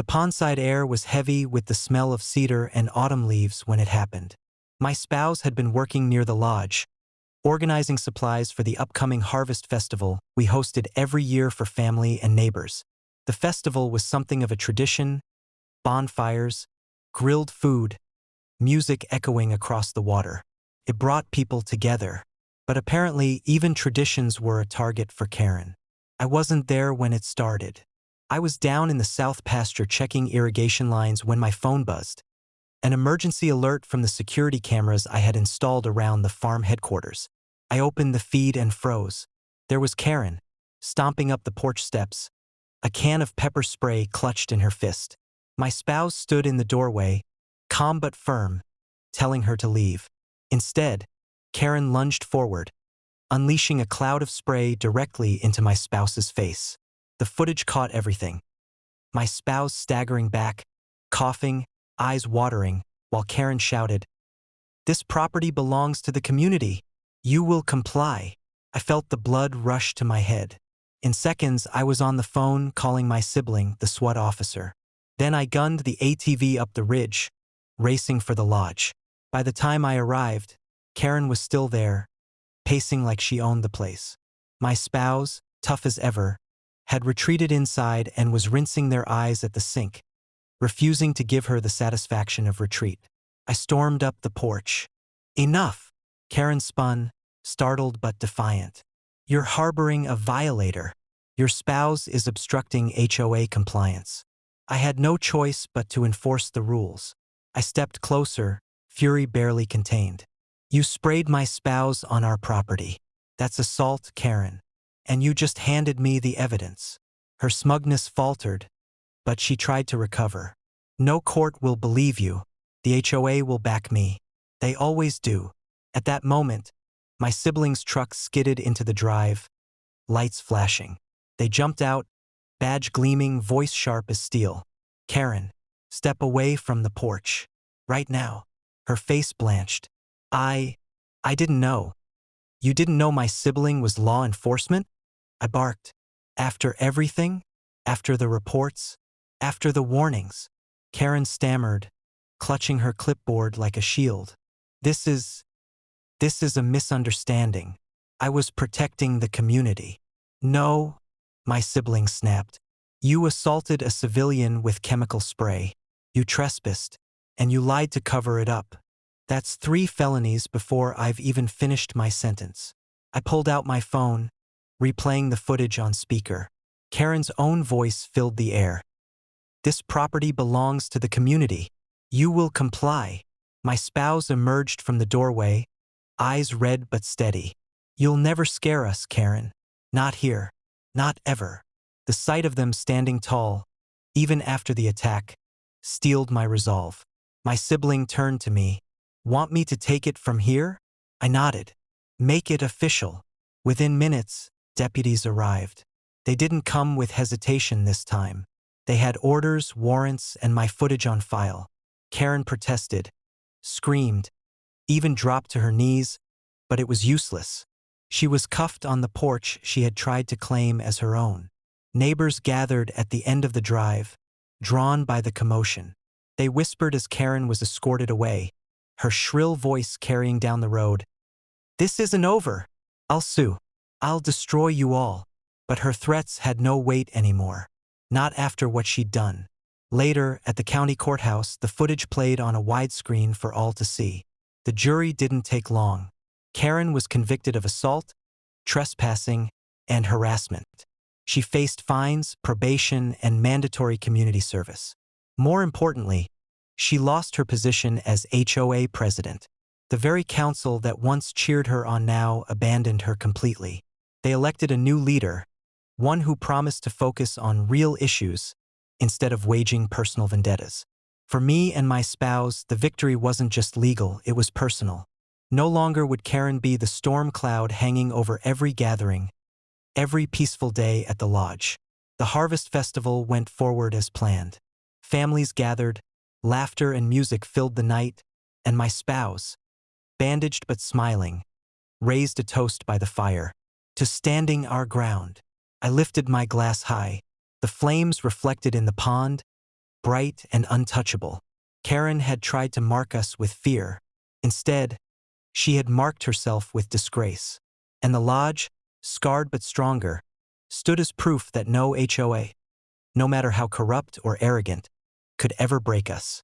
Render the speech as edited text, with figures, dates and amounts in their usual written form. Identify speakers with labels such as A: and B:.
A: The pondside air was heavy with the smell of cedar and autumn leaves when it happened. My spouse had been working near the lodge, organizing supplies for the upcoming harvest festival we hosted every year for family and neighbors. The festival was something of a tradition: bonfires, grilled food, music echoing across the water. It brought people together. But apparently, even traditions were a target for Karen. I wasn't there when it started. I was down in the south pasture checking irrigation lines when my phone buzzed. An emergency alert from the security cameras I had installed around the farm headquarters. I opened the feed and froze. There was Karen, stomping up the porch steps, a can of pepper spray clutched in her fist. My spouse stood in the doorway, calm but firm, telling her to leave. Instead, Karen lunged forward, unleashing a cloud of spray directly into my spouse's face. The footage caught everything. My spouse staggering back, coughing, eyes watering, while Karen shouted, "This property belongs to the community. You will comply." I felt the blood rush to my head. In seconds, I was on the phone calling my sibling, the SWAT officer. Then I gunned the ATV up the ridge, racing for the lodge. By the time I arrived, Karen was still there, pacing like she owned the place. My spouse, tough as ever, had retreated inside and was rinsing their eyes at the sink, refusing to give her the satisfaction of retreat. I stormed up the porch. "Enough!" Karen spun, startled but defiant. "You're harboring a violator. Your spouse is obstructing HOA compliance." I had no choice but to enforce the rules. I stepped closer, fury barely contained. "You sprayed my spouse on our property. That's assault, Karen. And you just handed me the evidence." Her smugness faltered, but she tried to recover. "No court will believe you. The HOA will back me. They always do." At that moment, my siblings' truck skidded into the drive, lights flashing. They jumped out, badge gleaming, voice sharp as steel. "Karen, step away from the porch. Right now." Her face blanched. I didn't know." "You didn't know my sibling was law enforcement?" I barked. "After everything? After the reports? After the warnings?" Karen stammered, clutching her clipboard like a shield. This is a misunderstanding. I was protecting the community." "No," my sibling snapped. "You assaulted a civilian with chemical spray. You trespassed, and you lied to cover it up. That's 3 felonies before I've even finished my sentence." I pulled out my phone, replaying the footage on speaker. Karen's own voice filled the air. "This property belongs to the community. You will comply." My spouse emerged from the doorway, eyes red but steady. "You'll never scare us, Karen. Not here. Not ever." The sight of them standing tall, even after the attack, steeled my resolve. My sibling turned to me. "Want me to take it from here?" I nodded. "Make it official." Within minutes, deputies arrived. They didn't come with hesitation this time. They had orders, warrants, and my footage on file. Karen protested, screamed, even dropped to her knees, but it was useless. She was cuffed on the porch she had tried to claim as her own. Neighbors gathered at the end of the drive, drawn by the commotion. They whispered as Karen was escorted away, her shrill voice carrying down the road. "This isn't over. I'll sue. I'll destroy you all." But her threats had no weight anymore. Not after what she'd done. Later, at the county courthouse, the footage played on a widescreen for all to see. The jury didn't take long. Karen was convicted of assault, trespassing, and harassment. She faced fines, probation, and mandatory community service. More importantly, she lost her position as HOA president. The very council that once cheered her on now abandoned her completely. They elected a new leader, one who promised to focus on real issues instead of waging personal vendettas. For me and my spouse, the victory wasn't just legal, it was personal. No longer would Karen be the storm cloud hanging over every gathering, every peaceful day at the lodge. The harvest festival went forward as planned. Families gathered, laughter and music filled the night, and my spouse, bandaged but smiling, raised a toast by the fire. "To standing our ground." I lifted my glass high. The flames reflected in the pond, bright and untouchable. Karen had tried to mark us with fear. Instead, she had marked herself with disgrace. And the lodge, scarred but stronger, stood as proof that no HOA, no matter how corrupt or arrogant, could ever break us.